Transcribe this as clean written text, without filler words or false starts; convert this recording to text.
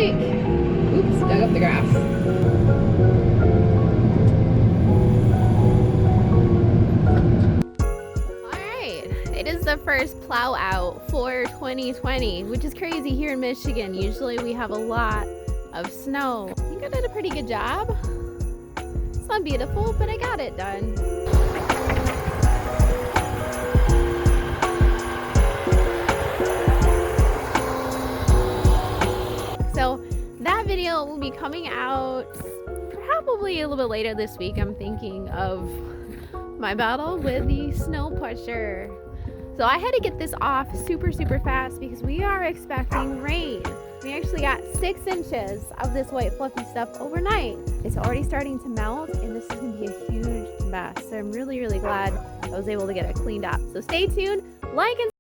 week. Oops, dug up the grass. Alright, it is the first plow out for 2020, which is crazy here in Michigan. Usually we have a lot of snow. I think I did a pretty good job. It's not beautiful, but I got it done. So that video will be coming out probably a little bit later this week. I'm thinking of my battle with the snow pusher. So I had to get this off super fast because we are expecting rain. We actually got 6 inches of this white fluffy stuff overnight. It's already starting to melt and this is gonna be a huge mess. So I'm really glad I was able to get it cleaned up. So stay tuned, like and